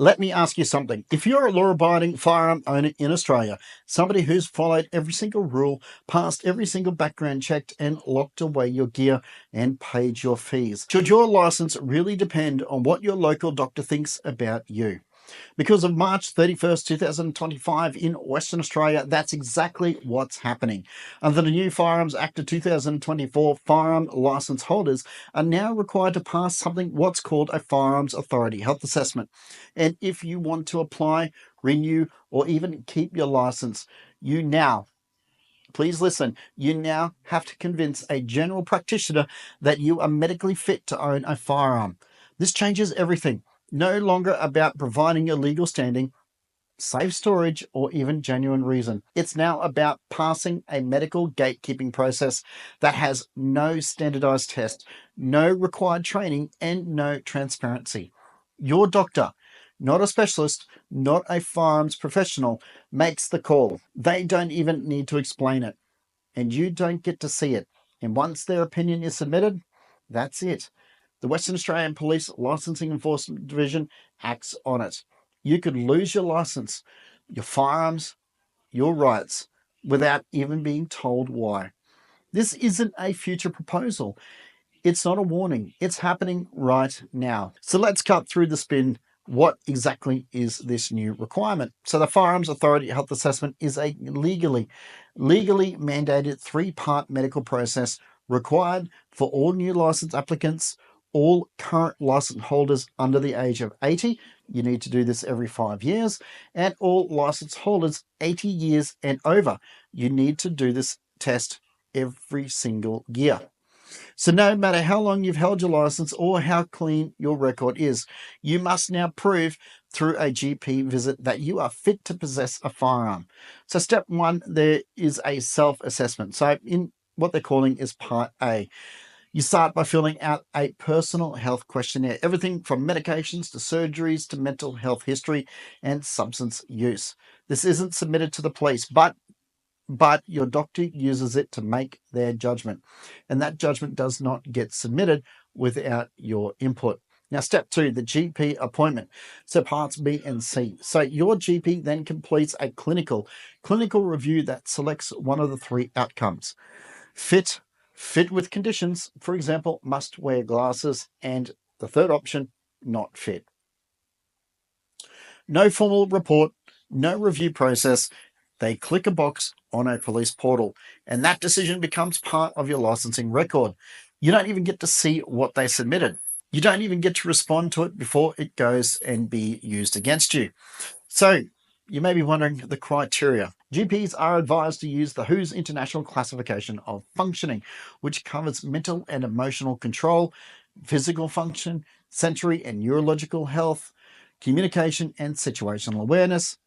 Let me ask you something. If you're a law-abiding firearm owner in Australia, somebody who's followed every single rule, passed every single background check, and locked away your gear and paid your fees, should your license really depend on what your local doctor thinks about you? Because of March 31st, 2025 in Western Australia, that's exactly what's happening. Under the new Firearms Act of 2024, firearm licence holders are now required to pass what's called a Firearms Authority Health Assessment. And if you want to apply, renew, or even keep your licence, please listen, you now have to convince a general practitioner that you are medically fit to own a firearm. This changes everything. No longer about providing a legal standing, safe storage, or even genuine reason. It's now about passing a medical gatekeeping process that has no standardized test, no required training, and no transparency. Your doctor, not a specialist, not a firearms professional, makes the call. They don't even need to explain it, and you don't get to see it. And once their opinion is submitted, that's it. The Western Australian Police Licensing Enforcement Division acts on it. You could lose your license, your firearms, your rights, without even being told why. This isn't a future proposal. It's not a warning. It's happening right now. So let's cut through the spin. What exactly is this new requirement? So the Firearms Authority Health Assessment is a legally mandated three-part medical process required for all new license applicants, all current license holders under the age of 80. You need to do this every 5 years, and all license holders 80 years and over. You need to do this test every single year. So no matter how long you've held your license or how clean your record is, you must now prove through a GP visit that you are fit to possess a firearm. So step one, there is a self-assessment. So in what they're calling is part A. You start by filling out a personal health questionnaire, everything from medications to surgeries to mental health history and substance use. This isn't submitted to the police, but your doctor uses it to make their judgment, and that judgment does not get submitted without your input. Now, step two, the GP appointment. So parts B and C. So your GP then completes a clinical review that selects one of the three outcomes. Fit with conditions, for example, must wear glasses, and the third option, not fit. No formal report, no review process. They click a box on a police portal, and that decision becomes part of your licensing record. You don't even get to see what they submitted. You don't even get to respond to it before it goes and be used against you. So you may be wondering the criteria. GPs are advised to use the WHO's International Classification of Functioning, which covers mental and emotional control, physical function, sensory and neurological health, communication and situational awareness.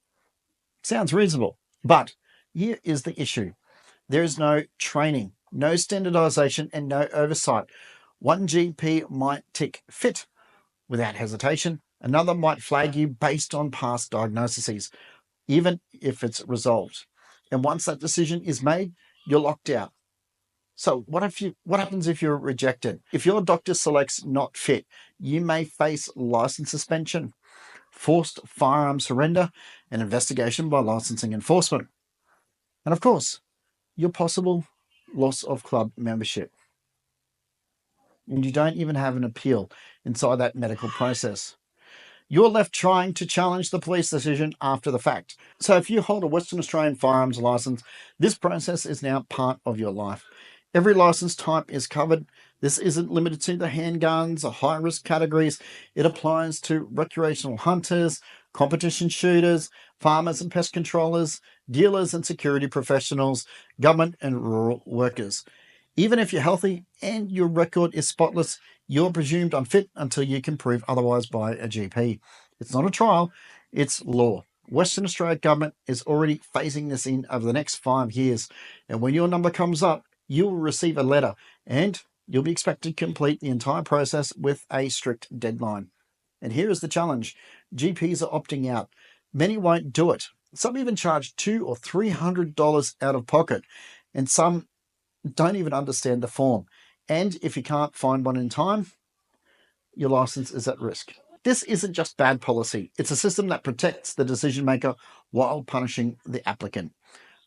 Sounds reasonable, but here is the issue. There is no training, no standardization, and no oversight. One GP might tick fit without hesitation. Another might flag you based on past diagnoses, even if it's resolved. And once that decision is made, you're locked out. So what happens if you're rejected? If your doctor selects not fit, you may face license suspension, forced firearm surrender, and investigation by licensing enforcement. And of course, your possible loss of club membership. And you don't even have an appeal inside that medical process. You're left trying to challenge the police decision after the fact. So if you hold a Western Australian firearms license, this process is now part of your life. Every license type is covered. This isn't limited to the handguns or high-risk categories. It applies to recreational hunters, competition shooters, farmers and pest controllers, dealers and security professionals, government and rural workers. Even if you're healthy and your record is spotless, you're presumed unfit until you can prove otherwise by a GP. It's not a trial, it's law. Western Australia government is already phasing this in over the next 5 years. And when your number comes up, you will receive a letter and you'll be expected to complete the entire process with a strict deadline. And here is the challenge. GPs are opting out. Many won't do it. Some even charge $200 or $300 out of pocket. And some don't even understand the form. And if you can't find one in time, your license is at risk. This isn't just bad policy. It's a system that protects the decision maker while punishing the applicant.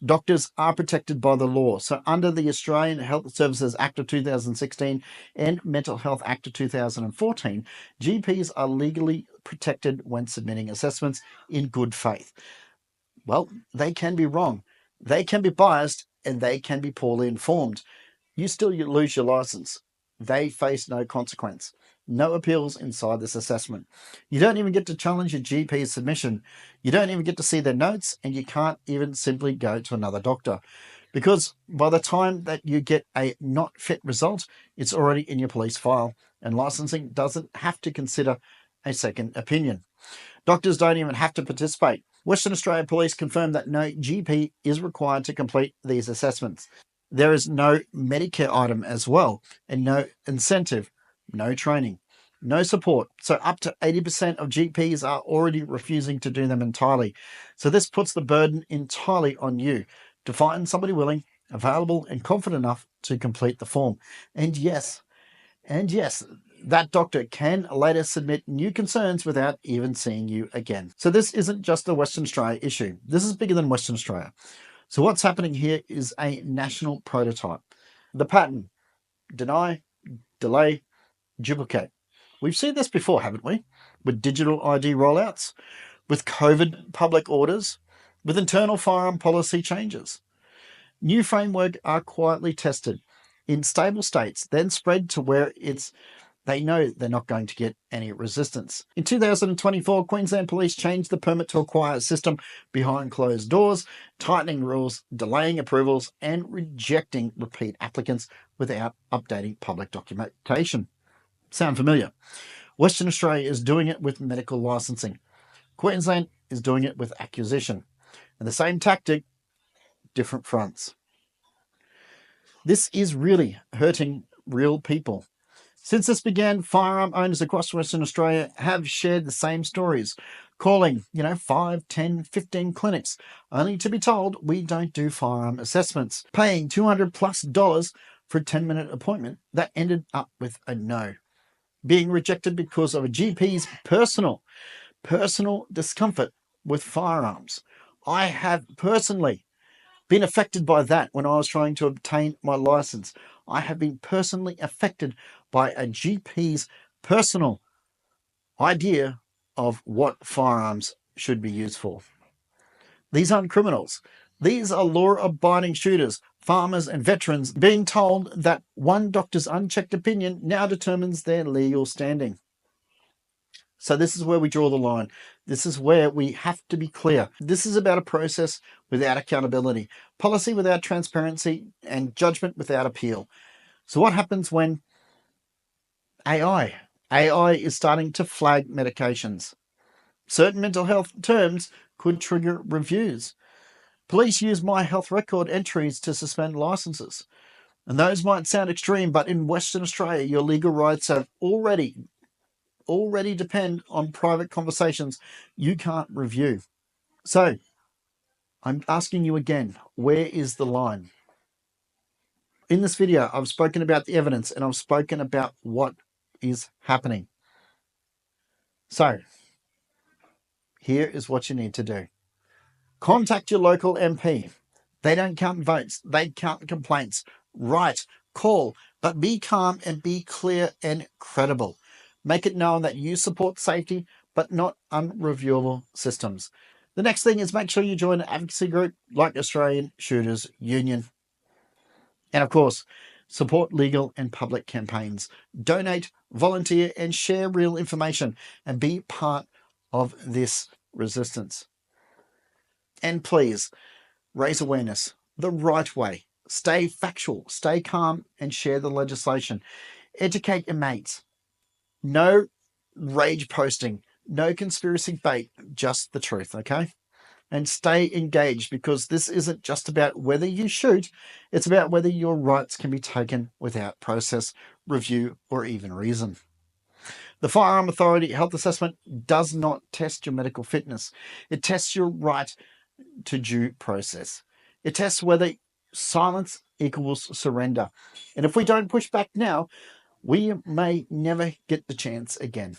Doctors are protected by the law. So, under the Australian Health Services Act of 2016 and Mental Health Act of 2014, GPs are legally protected when submitting assessments in good faith. Well, they can be wrong, they can be biased, and they can be poorly informed. You still lose your license. They face no consequence. No appeals inside this assessment. You don't even get to challenge your GP's submission. You don't even get to see their notes, and you can't even simply go to another doctor. Because by the time that you get a not fit result, it's already in your police file, and licensing doesn't have to consider a second opinion. Doctors don't even have to participate. Western Australia Police confirmed that no GP is required to complete these assessments. There is no Medicare item as well, and no incentive, no training, no support. So up to 80% of GPs are already refusing to do them entirely. So this puts the burden entirely on you to find somebody willing, available, and confident enough to complete the form. And yes, that doctor can later submit new concerns without even seeing you again. So this isn't just a Western Australia issue. This is bigger than Western Australia. So what's happening here is a national prototype. The pattern: deny, delay, duplicate. We've seen this before, haven't we? With digital ID rollouts, with COVID public orders, with internal firearm policy changes. New framework are quietly tested in stable states, then spread to where they know they're not going to get any resistance. In 2024, Queensland Police changed the permit to acquire system behind closed doors, tightening rules, delaying approvals, and rejecting repeat applicants without updating public documentation. Sound familiar? Western Australia is doing it with medical licensing. Queensland is doing it with acquisition. And the same tactic, different fronts. This is really hurting real people. Since this began, firearm owners across Western Australia have shared the same stories, calling, 5, 10, 15 clinics, only to be told we don't do firearm assessments, paying $200+ for a 10-minute appointment that ended up with a no, being rejected because of a GP's personal discomfort with firearms. I have personally been affected by that when I was trying to obtain my license. I have been personally affected by a GP's personal idea of what firearms should be used for. These aren't criminals. These are law-abiding shooters, farmers and veterans being told that one doctor's unchecked opinion now determines their legal standing. So this is where we draw the line. This is where we have to be clear. This is about a process without accountability, policy without transparency, and judgment without appeal. So what happens when AI is starting to flag medications? Certain mental health terms could trigger reviews. Police use my health record entries to suspend licenses. And those might sound extreme, but in Western Australia, your legal rights have already depend on private conversations you can't review. So I'm asking you again, where is the line? In this video, I've spoken about the evidence and I've spoken about what is happening. So here is what you need to do. Contact your local MP. They don't count votes. They count complaints. Write, call, but be calm and be clear and credible. Make it known that you support safety, but not unreviewable systems. The next thing is make sure you join an advocacy group like Australian Shooters Union. And of course, support legal and public campaigns. Donate, volunteer, and share real information and be part of this resistance. And please, raise awareness the right way. Stay factual, stay calm, and share the legislation. Educate your mates. No rage posting, no conspiracy bait, just the truth, okay? And stay engaged, because this isn't just about whether you shoot, it's about whether your rights can be taken without process, review, or even reason. The Firearm Authority Health Assessment does not test your medical fitness. It tests your right to due process. It tests whether silence equals surrender. And if we don't push back now, we may never get the chance again.